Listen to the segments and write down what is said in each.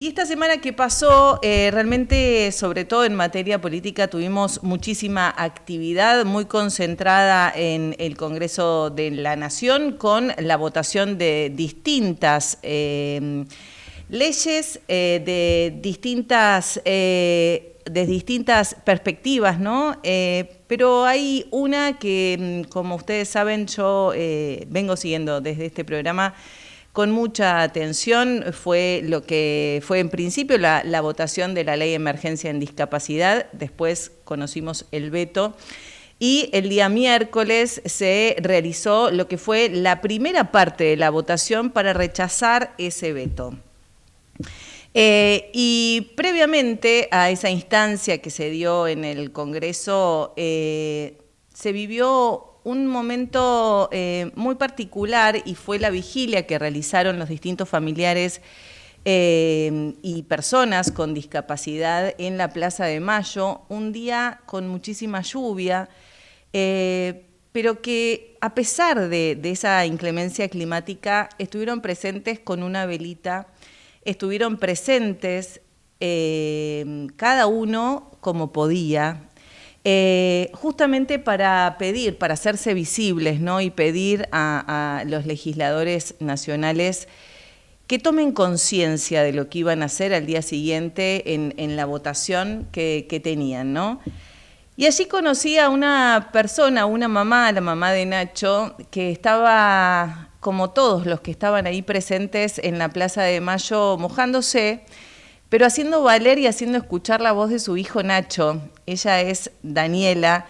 Y esta semana que pasó, realmente, sobre todo en materia política, tuvimos muchísima actividad muy concentrada en el Congreso de la Nación con la votación de distintas leyes de distintas perspectivas, ¿no? Pero hay una que, como ustedes saben, yo vengo siguiendo desde este programa con mucha atención. Fue lo que fue en principio la votación de la ley de emergencia en discapacidad, después conocimos el veto, y el día miércoles se realizó lo que fue la primera parte de la votación para rechazar ese veto. Y previamente a esa instancia que se dio en el Congreso, se vivió un momento muy particular, y fue la vigilia que realizaron los distintos familiares y personas con discapacidad en la Plaza de Mayo, un día con muchísima lluvia, pero que a pesar de esa inclemencia climática estuvieron presentes con una velita, estuvieron presentes cada uno como podía, justamente para pedir, para hacerse visibles, ¿no? Y pedir a los legisladores nacionales que tomen conciencia de lo que iban a hacer al día siguiente en la votación que tenían, ¿no? Y allí conocí a una persona, una mamá, la mamá de Nacho, que estaba, como todos los que estaban ahí presentes en la Plaza de Mayo, mojándose, pero haciendo valer y haciendo escuchar la voz de su hijo Nacho. Ella es Daniela,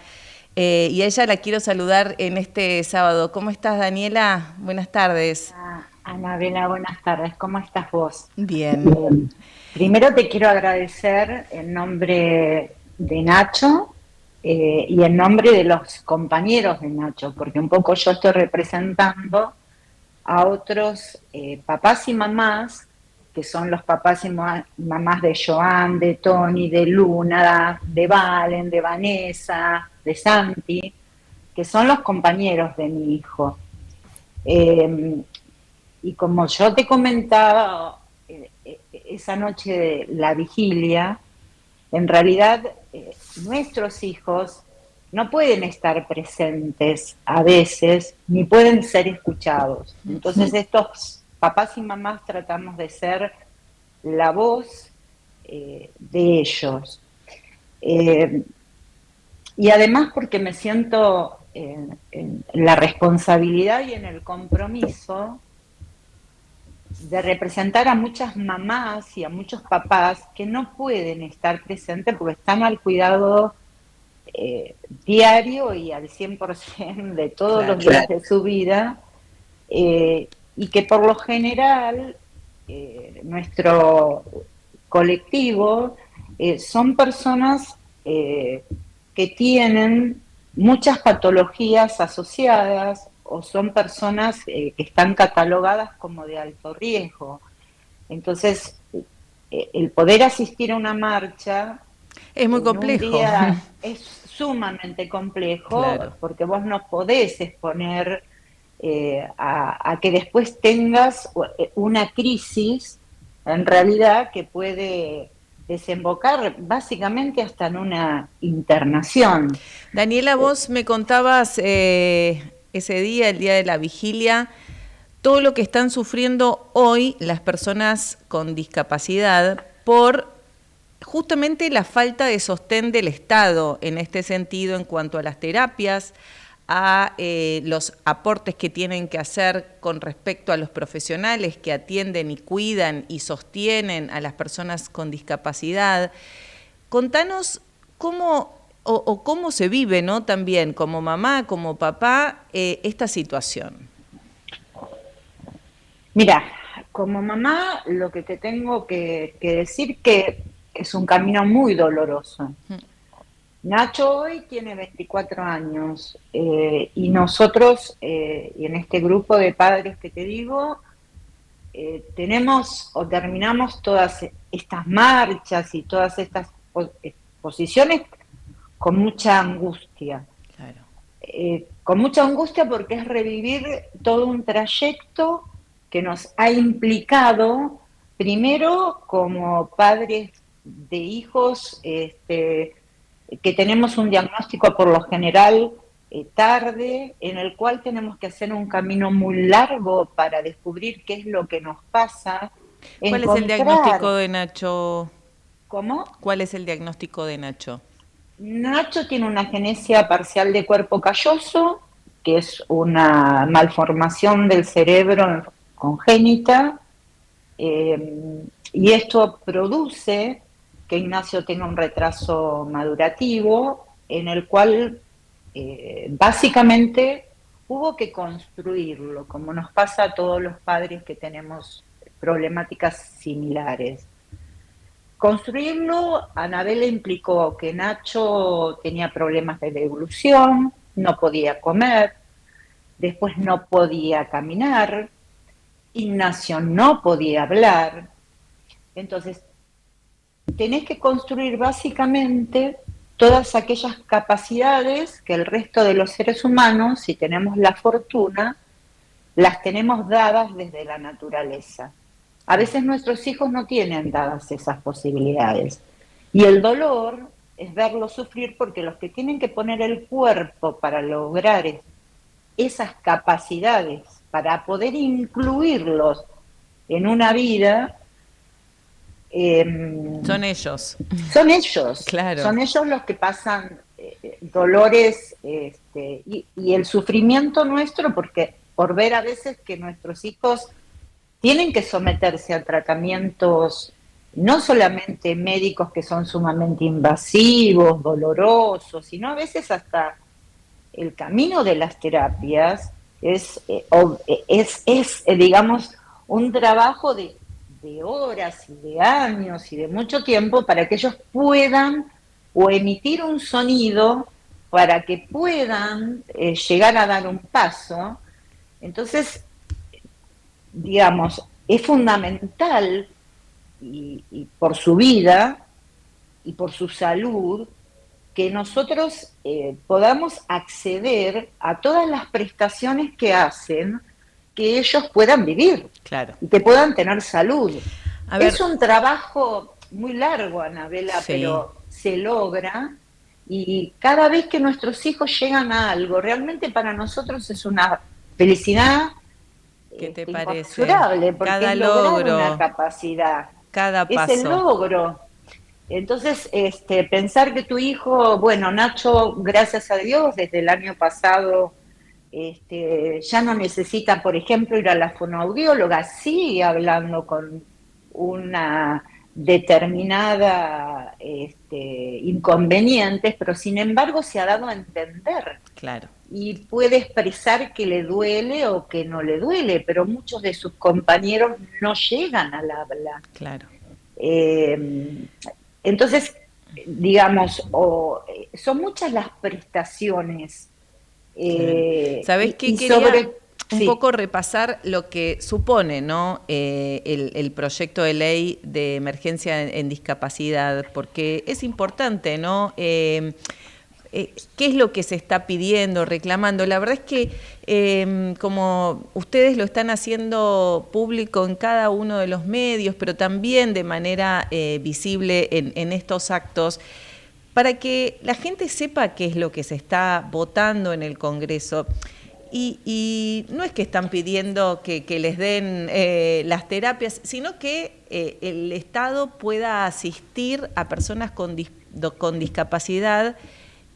y a ella la quiero saludar en este sábado. ¿Cómo estás, Daniela? Buenas tardes. Anabela, buenas tardes. ¿Cómo estás vos? Bien. Primero te quiero agradecer en nombre de Nacho y en nombre de los compañeros de Nacho, porque un poco yo estoy representando a otros papás y mamás, que son los papás y mamás de Joan, de Tony, de Luna, de Valen, de Vanessa, de Santi, que son los compañeros de mi hijo. Eh, Y como yo te comentaba esa noche de la vigilia, en realidad nuestros hijos no pueden estar presentes a veces, ni pueden ser escuchados. Entonces estos papás y mamás tratamos de ser la voz de ellos. Eh, y además porque me siento en la responsabilidad y en el compromiso de representar a muchas mamás y a muchos papás que no pueden estar presentes porque están al cuidado diario y al 100% de todos los Claro. días de su vida, y que por lo general nuestro colectivo son personas que tienen muchas patologías asociadas o son personas que están catalogadas como de alto riesgo. Entonces, el poder asistir a una marcha Es muy en un complejo. día es sumamente complejo Claro. porque vos no podés exponer a que después tengas una crisis en realidad que puede desembocar básicamente hasta en una internación. Daniela, vos me contabas ese día, el día de la vigilia, todo lo que están sufriendo hoy las personas con discapacidad por justamente la falta de sostén del Estado en este sentido, en cuanto a las terapias, a los aportes que tienen que hacer con respecto a los profesionales que atienden y cuidan y sostienen a las personas con discapacidad. Contanos cómo o cómo se vive, ¿no? También como mamá, como papá, esta situación. Mira, como mamá lo que te tengo que decir que es un camino muy doloroso. Nacho hoy tiene 24 años y nosotros, y en este grupo de padres que te digo, tenemos o terminamos todas estas marchas y todas estas posiciones con mucha angustia. Claro. Con mucha angustia porque es revivir todo un trayecto que nos ha implicado Primero, como padres de hijos, que tenemos un diagnóstico por lo general tarde, en el cual tenemos que hacer un camino muy largo para descubrir qué es lo que nos pasa, ¿Cuál es el diagnóstico encontrar de Nacho? cómo. ¿Cuál es el diagnóstico de Nacho? Nacho tiene una agenesia parcial de cuerpo calloso, que es una malformación del cerebro congénita, y esto produce que Ignacio tenga un retraso madurativo en el cual básicamente hubo que construirlo, como nos pasa a todos los padres que tenemos problemáticas similares. Construirlo, Anabela implicó que Nacho tenía problemas de deglución, no podía comer, después no podía caminar, Ignacio no podía hablar. Entonces, tenés que construir básicamente todas aquellas capacidades que el resto de los seres humanos, si tenemos la fortuna, las tenemos dadas desde la naturaleza. A veces nuestros hijos no tienen dadas esas posibilidades. Y el dolor es verlos sufrir porque los que tienen que poner el cuerpo para lograr esas capacidades, para poder incluirlos en una vida, Son ellos. son ellos, Claro. son ellos los que pasan dolores y el sufrimiento nuestro, porque por ver a veces que nuestros hijos tienen que someterse a tratamientos no solamente médicos que son sumamente invasivos, dolorosos, sino a veces hasta el camino de las terapias digamos, un trabajo de horas y de años y de mucho tiempo para que ellos puedan o emitir un sonido para que puedan llegar a dar un paso. Entonces, digamos, es fundamental y por su vida y por su salud que nosotros podamos acceder a todas las prestaciones que hacen que ellos puedan vivir Claro. y que puedan tener salud. A ver, Es un trabajo muy largo, Anabela, sí. pero se logra y cada vez que nuestros hijos llegan a algo, realmente para nosotros es una felicidad ¿Qué te parece? inconmensurable, porque Cada es lograr una logro, capacidad, cada es el paso. logro. Entonces, pensar que tu hijo, bueno, Nacho, gracias a Dios, desde el año pasado ya no necesita, por ejemplo, ir a la fonoaudióloga, sigue hablando con una determinada inconvenientes, pero sin embargo se ha dado a entender Claro. y puede expresar que le duele o que no le duele, pero muchos de sus compañeros no llegan al habla. Claro. Eh, entonces, digamos, son muchas las prestaciones Claro. ¿Sabés qué y quería? sobre... Un Sí, poco repasar lo que supone, ¿no? El proyecto de ley de emergencia en discapacidad, porque es importante, ¿no? ¿Qué es lo que se está pidiendo, reclamando? La verdad es que como ustedes lo están haciendo público en cada uno de los medios, pero también de manera visible en estos actos, para que la gente sepa qué es lo que se está votando en el Congreso. Y no es que están pidiendo que les den las terapias, sino que el Estado pueda asistir a personas con discapacidad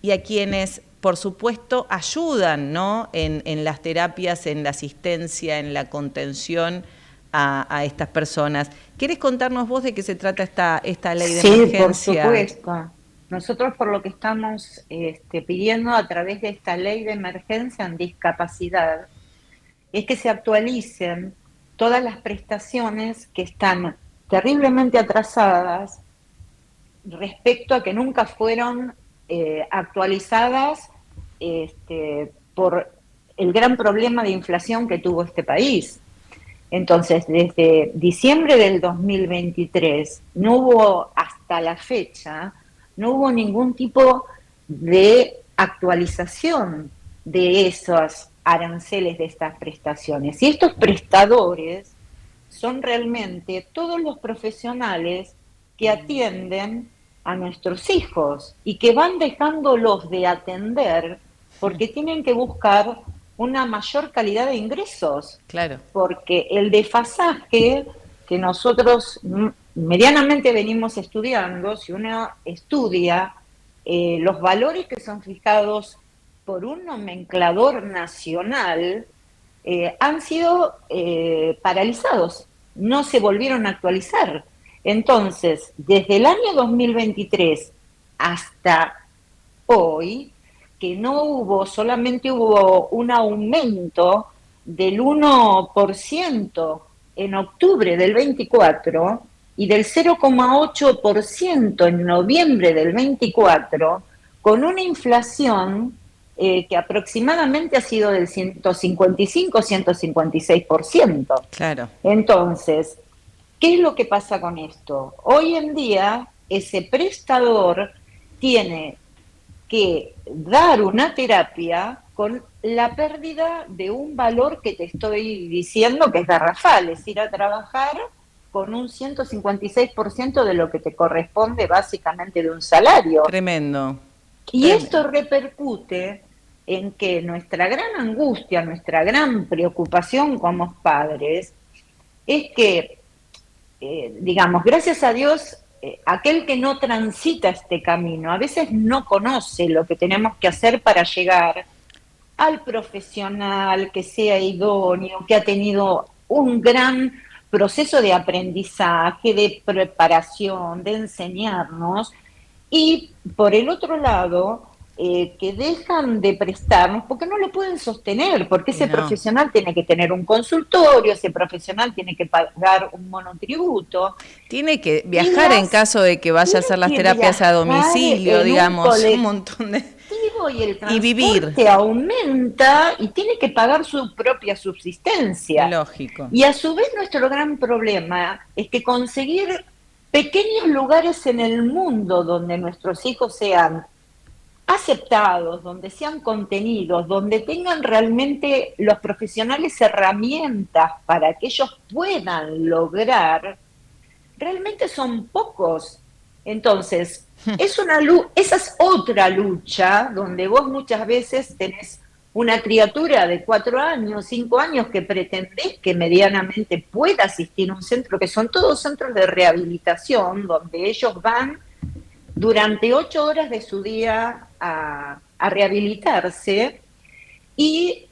y a quienes, por supuesto, ayudan, ¿no? en las terapias, en la asistencia, en la contención a estas personas. ¿Querés contarnos vos de qué se trata esta ley de sí, por emergencia? supuesto. Nosotros por lo que estamos pidiendo a través de esta ley de emergencia en discapacidad es que se actualicen todas las prestaciones que están terriblemente atrasadas respecto a que nunca fueron actualizadas por el gran problema de inflación que tuvo este país. Entonces, desde diciembre del 2023 no hubo hasta la fecha, no hubo ningún tipo de actualización de esos aranceles de estas prestaciones. Y estos prestadores son realmente todos los profesionales que atienden a nuestros hijos y que van dejándolos de atender porque tienen que buscar una mayor calidad de ingresos, Claro. porque el desfasaje que nosotros medianamente venimos estudiando, si uno estudia los valores que son fijados por un nomenclador nacional, han sido paralizados, no se volvieron a actualizar. Entonces, desde el año 2023 hasta hoy, que no hubo, solamente hubo un aumento del 1% en octubre del 24 y del 0,8% en noviembre del 24, con una inflación que aproximadamente ha sido del 155-156%. Claro. Entonces, ¿qué es lo que pasa con esto? Hoy en día, ese prestador tiene que dar una terapia con la pérdida de un valor que te estoy diciendo que es garrafal, es ir a trabajar con un 156% de lo que te corresponde básicamente de un salario. Tremendo. Y Tremendo. esto repercute en que nuestra gran angustia, nuestra gran preocupación como padres, es que, digamos, gracias a Dios, aquel que no transita este camino, a veces no conoce lo que tenemos que hacer para llegar al profesional que sea idóneo, que ha tenido un gran proceso de aprendizaje, de preparación, de enseñarnos, y por el otro lado, que dejan de prestarnos porque no lo pueden sostener, porque Y ese no. profesional tiene que tener un consultorio, ese profesional tiene que pagar un monotributo, Tiene que y viajar en caso de que vaya a tiene hacer las que terapias a viajar domicilio, en un digamos, un colectivo montón de... y el Y vivir, transporte aumenta y tiene que pagar su propia subsistencia. lógico. Y a su vez nuestro gran problema es que conseguir pequeños lugares en el mundo donde nuestros hijos sean aceptados, donde sean contenidos, donde tengan realmente los profesionales herramientas para que ellos puedan lograr, realmente son pocos. Entonces, esa es otra lucha donde vos muchas veces tenés una criatura de 4 años, 5 años que pretendés que medianamente pueda asistir a un centro, que son todos centros de rehabilitación, donde ellos van durante 8 horas de su día a rehabilitarse y,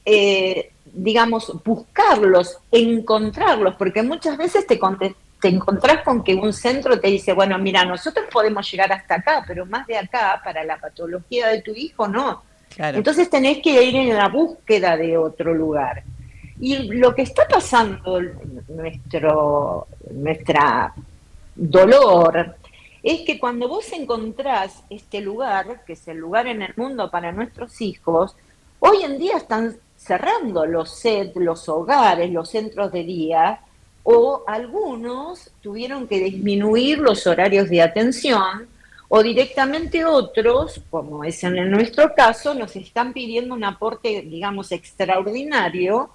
digamos, buscarlos, encontrarlos, porque muchas veces te encontrás con que un centro te dice, bueno, mira, nosotros podemos llegar hasta acá, pero más de acá, para la patología de tu hijo, no. Claro. Entonces tenés que ir en la búsqueda de otro lugar. Y lo que está pasando, nuestra dolor, es que cuando vos encontrás este lugar, que es el lugar en el mundo para nuestros hijos, hoy en día están cerrando los SED, los hogares, los centros de día, o algunos tuvieron que disminuir los horarios de atención, o directamente otros, como es en nuestro caso, nos están pidiendo un aporte, digamos, extraordinario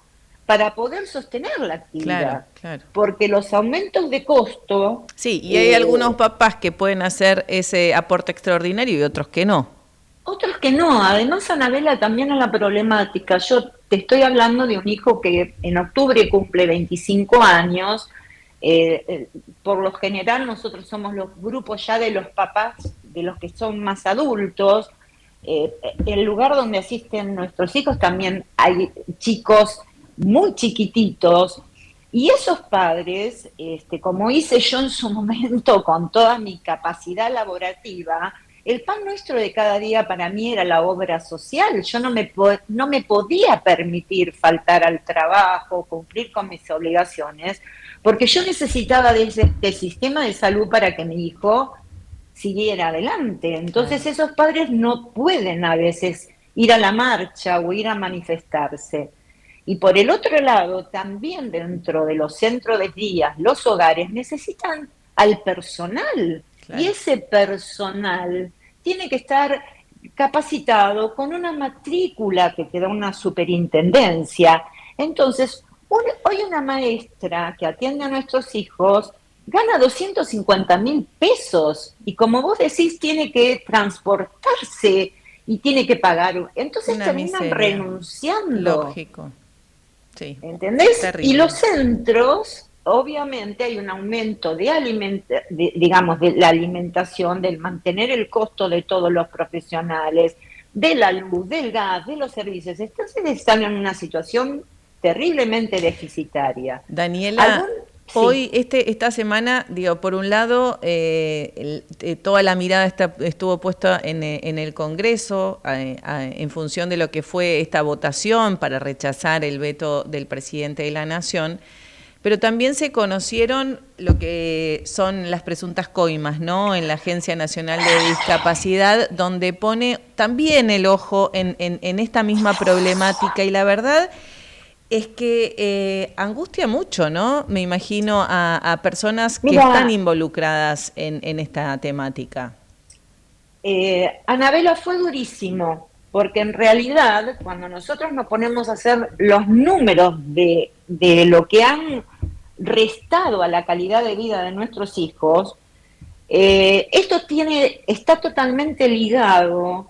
para poder sostener la Claro, actividad. claro. Porque los aumentos de costo... Sí, y hay algunos papás que pueden hacer ese aporte extraordinario y otros que no. Otros que no. Además, Anabela, también es la problemática. Yo te estoy hablando de un hijo que en octubre cumple 25 años. Por lo general, nosotros somos los grupos ya de los papás, de los que son más adultos. El lugar donde asisten nuestros hijos también hay chicos muy chiquititos. Y esos padres, como hice yo en su momento con toda mi capacidad laborativa, el pan nuestro de cada día para mí era la obra social. Yo no me podía permitir faltar al trabajo, cumplir con mis obligaciones, porque yo necesitaba de este sistema de salud para que mi hijo siguiera adelante. Entonces Claro. esos padres no pueden a veces ir a la marcha o ir a manifestarse. Y por el otro lado, también dentro de los centros de día, los hogares necesitan al personal. Y Claro. ese personal tiene que estar capacitado con una matrícula que te da una superintendencia. Entonces, Hoy una maestra que atiende a nuestros hijos gana 250.000 pesos y como vos decís, tiene que transportarse y tiene que pagar. Entonces Una terminan miseria. renunciando. Lógico. Sí. ¿Entendés? Y los Terrible. centros, obviamente hay un aumento digamos, de la alimentación, del mantener el costo de todos los profesionales, de la luz, del gas, de los servicios. Entonces están en una situación terriblemente deficitaria. ¿Algún? Daniela, Sí. hoy, esta semana, digo, por un lado, toda la mirada estuvo puesta en el Congreso en función de lo que fue esta votación para rechazar el veto del presidente de la Nación, pero también se conocieron lo que son las presuntas coimas, ¿no? En la Agencia Nacional de Discapacidad, donde pone también el ojo en esta misma problemática y la verdad es que angustia mucho, ¿no? Me imagino a personas que están Mira, involucradas en esta temática. Anabela fue durísimo, porque en realidad cuando nosotros nos ponemos a hacer los números de lo que han restado a la calidad de vida de nuestros hijos, está totalmente ligado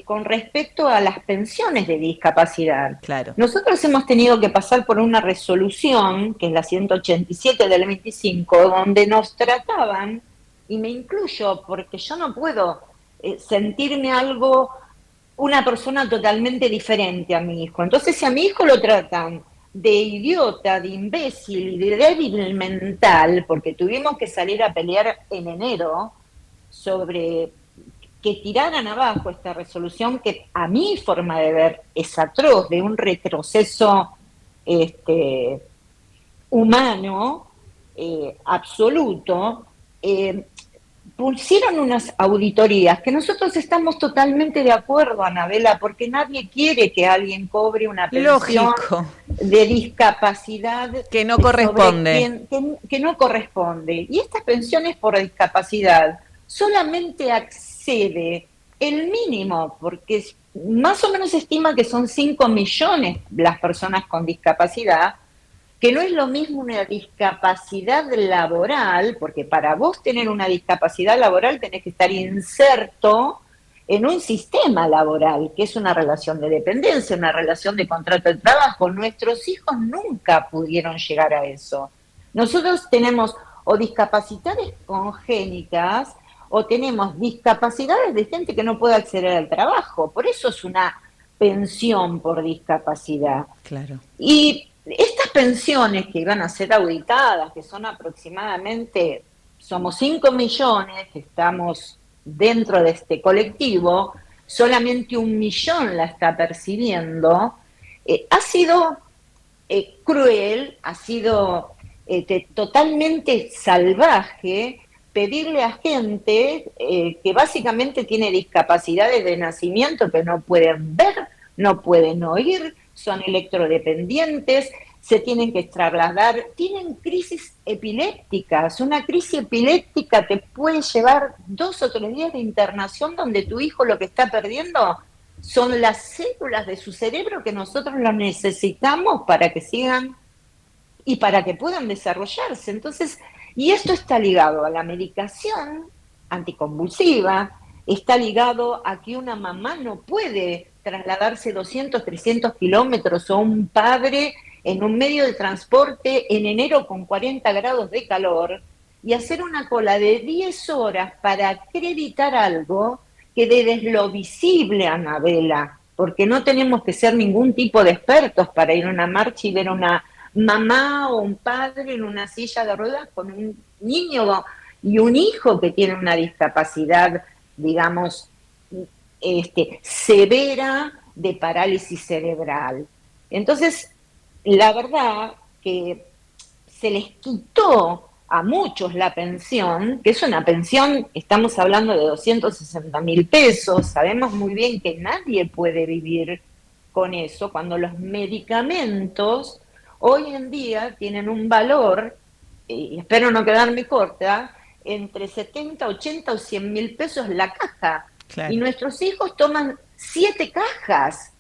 con respecto a las pensiones de discapacidad. Claro, Nosotros hemos tenido que pasar por una resolución, que es la 187 del 25, donde nos trataban, y me incluyo porque yo no puedo sentirme una persona totalmente diferente a mi hijo. Entonces, si a mi hijo lo tratan de idiota, de imbécil y de débil mental, porque tuvimos que salir a pelear en enero sobre que tiraran abajo esta resolución que a mi forma de ver es atroz, de un retroceso este, humano absoluto, eh, pusieron unas auditorías que nosotros estamos totalmente de acuerdo, Anabela, porque nadie quiere que alguien cobre una pensión lógico, de discapacidad que no sobre corresponde. que no corresponde. Y estas pensiones por discapacidad solamente accede el mínimo, porque más o menos se estima que son 5 millones las personas con discapacidad, que no es lo mismo una discapacidad laboral, porque para vos tener una discapacidad laboral tenés que estar inserto en un sistema laboral, que es una relación de dependencia, una relación de contrato de trabajo. Nuestros hijos nunca pudieron llegar a eso. Nosotros tenemos o discapacidades congénitas o tenemos discapacidades de gente que no puede acceder al trabajo. Por eso es una pensión por discapacidad. Claro. Y estas pensiones que iban a ser auditadas, que son aproximadamente, somos 5 millones que estamos dentro de este colectivo, solamente 1 millón la está percibiendo, ha sido cruel, ha sido totalmente salvaje pedirle a gente que básicamente tiene discapacidades de nacimiento que no pueden ver, no pueden oír, son electrodependientes, se tienen que trasladar, tienen crisis epilépticas. Una crisis epiléptica te puede llevar 2 o 3 días de internación donde tu hijo lo que está perdiendo son las células de su cerebro que nosotros lo necesitamos para que sigan y para que puedan desarrollarse. Entonces, y esto está ligado a la medicación anticonvulsiva, está ligado a que una mamá no puede trasladarse 200, 300 kilómetros o un padre en un medio de transporte en enero con 40 grados de calor y hacer una cola de 10 horas para acreditar algo que desde lo visible, Anabela, porque no tenemos que ser ningún tipo de expertos para ir a una marcha y ver una mamá o un padre en una silla de ruedas con un niño y un hijo que tiene una discapacidad, digamos, severa de parálisis cerebral. Entonces, la verdad que se les quitó a muchos la pensión, que es una pensión, estamos hablando de 260.000 pesos, sabemos muy bien que nadie puede vivir con eso, cuando los medicamentos hoy en día tienen un valor, y espero no quedarme corta, entre 70, 80 o 100.000 pesos la caja. Y Claro. nuestros hijos toman 7 cajas.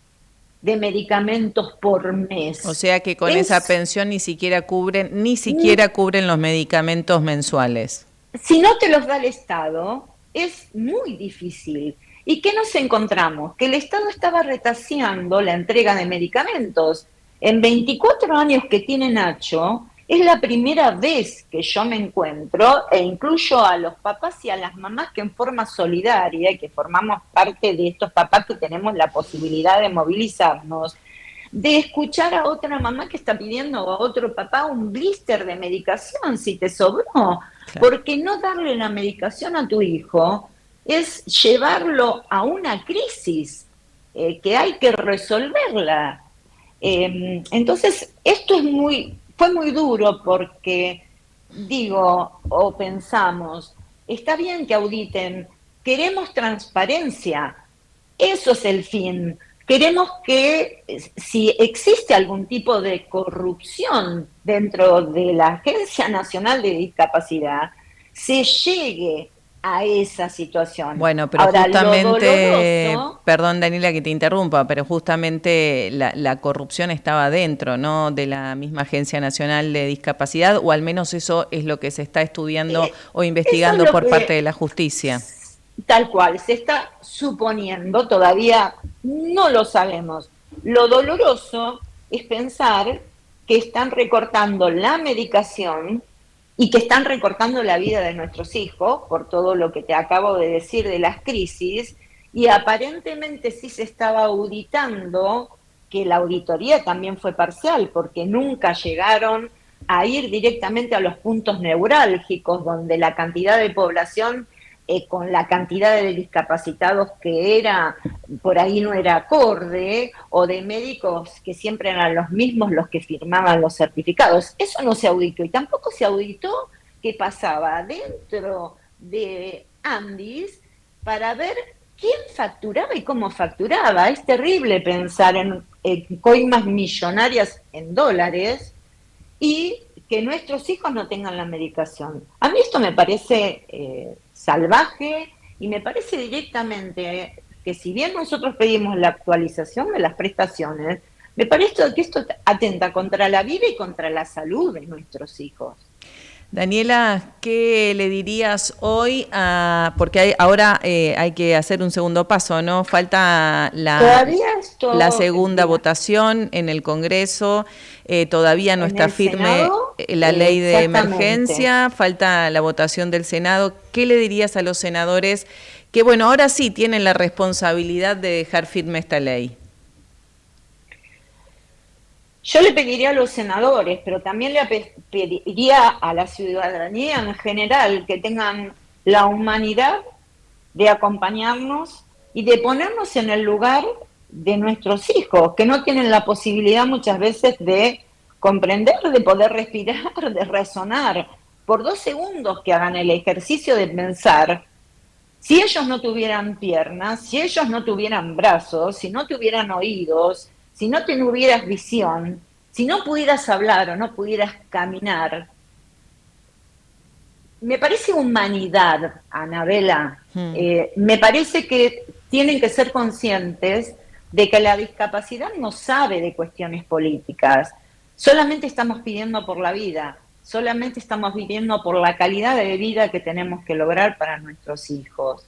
de medicamentos por O mes. sea que con esa Es, pensión ni siquiera cubren los medicamentos mensuales. si no te los da el Estado, es muy difícil. ¿Y qué nos encontramos? Que el Estado estaba retaseando la entrega de medicamentos. En 24 años que tiene Nacho, es la primera vez que yo me encuentro, e incluyo a los papás y a las mamás que en forma solidaria, que formamos parte de estos papás que tenemos la posibilidad de movilizarnos, de escuchar a otra mamá que está pidiendo a otro papá un blister de medicación si te sobró, Claro. porque no darle la medicación a tu hijo es llevarlo a una crisis que hay que resolverla. Entonces, esto fue muy duro porque digo, o pensamos, está bien que auditen, queremos transparencia, eso es el fin. Queremos que si existe algún tipo de corrupción dentro de la Agencia Nacional de Discapacidad, se llegue a esa situación. Bueno, pero Ahora, lo justamente, doloroso, perdón Daniela que te interrumpa, pero justamente la corrupción estaba dentro, ¿no? De la misma Agencia Nacional de Discapacidad, o al menos eso es lo que se está estudiando o eso es investigando lo por parte que de la justicia. tal cual se está suponiendo, todavía no lo sabemos. Lo doloroso es pensar que están recortando la medicación y que están recortando la vida de nuestros hijos, por todo lo que te acabo de decir de las crisis, y aparentemente sí se estaba auditando, que la auditoría también fue parcial, porque nunca llegaron a ir directamente a los puntos neurálgicos, donde la cantidad de población con la cantidad de discapacitados que era, por ahí no era acorde, o de médicos que siempre eran los mismos los que firmaban los certificados. Eso no se auditó y tampoco se auditó qué pasaba dentro de Andis para ver quién facturaba y cómo facturaba. Es terrible pensar en coimas millonarias en dólares y que nuestros hijos no tengan la medicación. A mí esto me parece salvaje y me parece directamente que si bien nosotros pedimos la actualización de las prestaciones, me parece que esto atenta contra la vida y contra la salud de nuestros hijos. Daniela, ¿qué le dirías hoy porque ahora hay que hacer un segundo paso, ¿no? Falta Todavía la esto, segunda votación en el Congreso, todavía no en está el firme Senado, la ley de exactamente. emergencia, falta la votación del Senado. ¿Qué le dirías a los senadores que, bueno, ahora sí tienen la responsabilidad de dejar firme esta ley? Yo le pediría a los senadores, pero también le pediría a la ciudadanía en general que tengan la humanidad de acompañarnos y de ponernos en el lugar de nuestros hijos, que no tienen la posibilidad muchas veces de comprender, de poder respirar, de razonar. Por 2 segundos que hagan el ejercicio de pensar, si ellos no tuvieran piernas, si ellos no tuvieran brazos, si no tuvieran oídos, si no tuvieras visión, si no pudieras hablar o no pudieras caminar, me parece humanidad, Anabela. Hmm. Me parece que tienen que ser conscientes de que la discapacidad no sabe de cuestiones políticas. Solamente estamos pidiendo por la vida, solamente estamos viviendo por la calidad de vida que tenemos que lograr para nuestros hijos.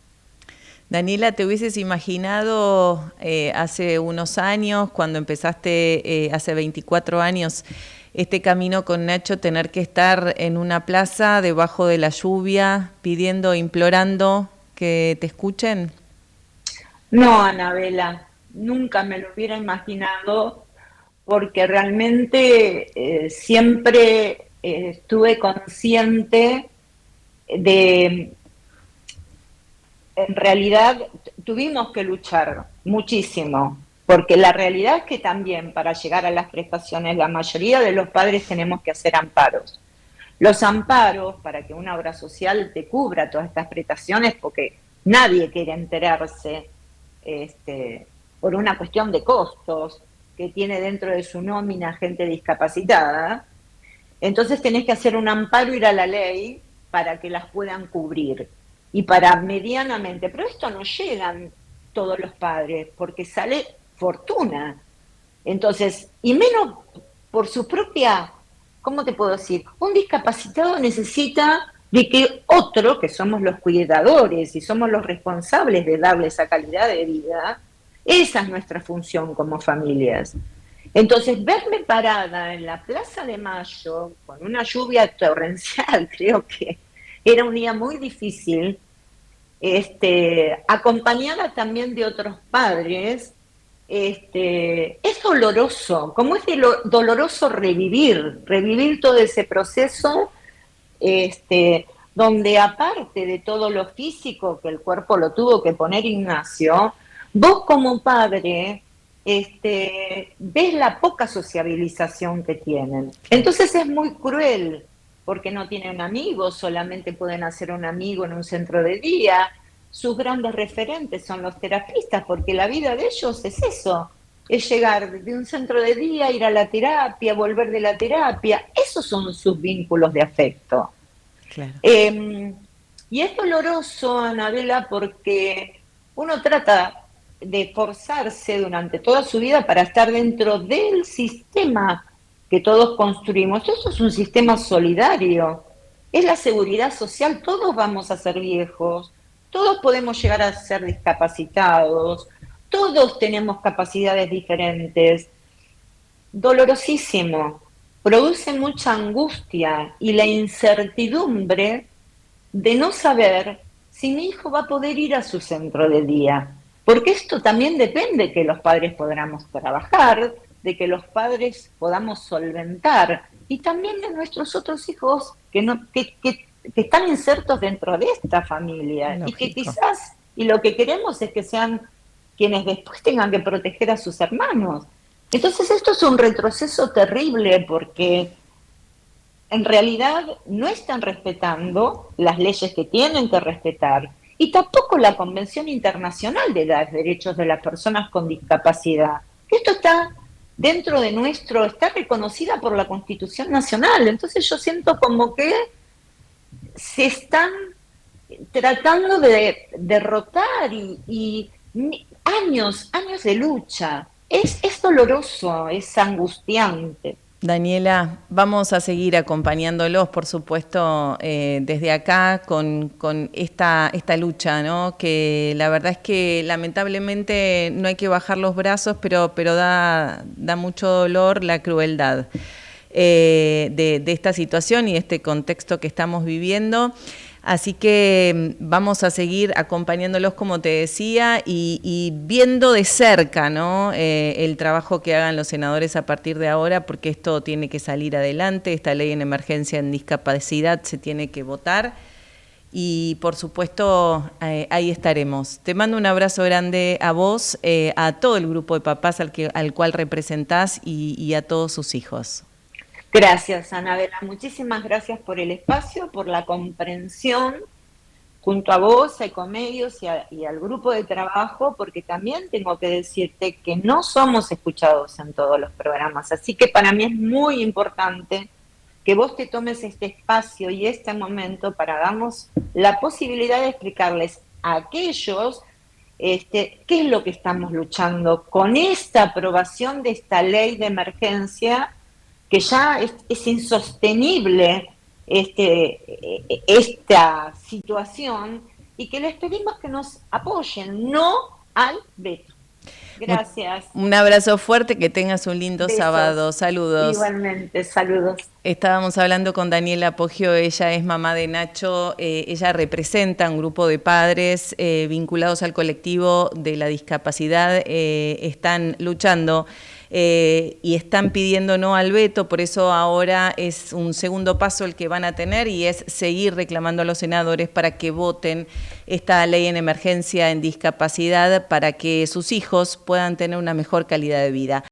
Daniela, ¿te hubieses imaginado hace unos años, cuando empezaste hace 24 años, este camino con Nacho, tener que estar en una plaza debajo de la lluvia, pidiendo, implorando que te escuchen? No, Anabela, nunca me lo hubiera imaginado porque realmente siempre estuve consciente de, en realidad tuvimos que luchar muchísimo, porque la realidad es que también para llegar a las prestaciones la mayoría de los padres tenemos que hacer amparos. Los amparos, para que una obra social te cubra todas estas prestaciones, porque nadie quiere enterarse por una cuestión de costos que tiene dentro de su nómina gente discapacitada, entonces tenés que hacer un amparo, ir a la ley para que las puedan cubrir y para medianamente, pero esto no llegan todos los padres porque sale fortuna. Entonces, y menos por su propia, ¿cómo te puedo decir? Un discapacitado necesita de que otro, que somos los cuidadores y somos los responsables de darle esa calidad de vida, esa es nuestra función como familias. Entonces, verme parada en la Plaza de Mayo con una lluvia torrencial, creo que era un día muy difícil, acompañada también de otros padres, es doloroso, como es doloroso revivir todo ese proceso, donde aparte de todo lo físico que el cuerpo lo tuvo que poner Ignacio, vos como padre ves la poca sociabilización que tienen. Entonces es muy cruel, porque no tienen amigos, solamente pueden hacer un amigo en un centro de día. Sus grandes referentes son los terapistas, porque la vida de ellos es eso, es llegar de un centro de día, ir a la terapia, volver de la terapia. Esos son sus vínculos de afecto. Claro. Y es doloroso, Anabela, porque uno trata de forzarse durante toda su vida para estar dentro del sistema que todos construimos. Eso es un sistema solidario, es la seguridad social, todos vamos a ser viejos, todos podemos llegar a ser discapacitados, todos tenemos capacidades diferentes. Dolorosísimo, produce mucha angustia y la incertidumbre de no saber si mi hijo va a poder ir a su centro de día. Porque esto también depende de que los padres podamos trabajar, de que los padres podamos solventar, y también de nuestros otros hijos que están insertos dentro de esta familia. Lógico. Y que quizás, y lo que queremos es que sean quienes después tengan que proteger a sus hermanos. Entonces esto es un retroceso terrible, porque en realidad no están respetando las leyes que tienen que respetar, y tampoco la Convención Internacional de los Derechos de las Personas con Discapacidad. Esto está dentro de está reconocida por la Constitución Nacional. Entonces yo siento como que se están tratando de derrotar y años de lucha. Es doloroso, es angustiante. Daniela, vamos a seguir acompañándolos, por supuesto, desde acá con esta lucha, ¿no? Que la verdad es que lamentablemente no hay que bajar los brazos, pero da mucho dolor la crueldad de esta situación y este contexto que estamos viviendo. Así que vamos a seguir acompañándolos, como te decía, y viendo de cerca, ¿no? El trabajo que hagan los senadores a partir de ahora, porque esto tiene que salir adelante. Esta ley en emergencia en discapacidad se tiene que votar y, por supuesto, ahí estaremos. Te mando un abrazo grande a vos, a todo el grupo de papás al cual representás y a todos sus hijos. Gracias, Anabela. Muchísimas gracias por el espacio, por la comprensión, junto a vos, a Ecomedios y al grupo de trabajo, porque también tengo que decirte que no somos escuchados en todos los programas. Así que para mí es muy importante que vos te tomes este espacio y este momento para darnos la posibilidad de explicarles a aquellos qué es lo que estamos luchando con esta aprobación de esta ley de emergencia, que ya es insostenible esta situación, y que les pedimos que nos apoyen, no al veto. Gracias. Un abrazo fuerte, que tengas un lindo sábado. Saludos. Igualmente, saludos. Estábamos hablando con Daniela Poggio, ella es mamá de Nacho, ella representa un grupo de padres vinculados al colectivo de la discapacidad, están luchando y están pidiendo no al veto, por eso ahora es un segundo paso el que van a tener, y es seguir reclamando a los senadores para que voten esta ley en emergencia en discapacidad para que sus hijos puedan tener una mejor calidad de vida.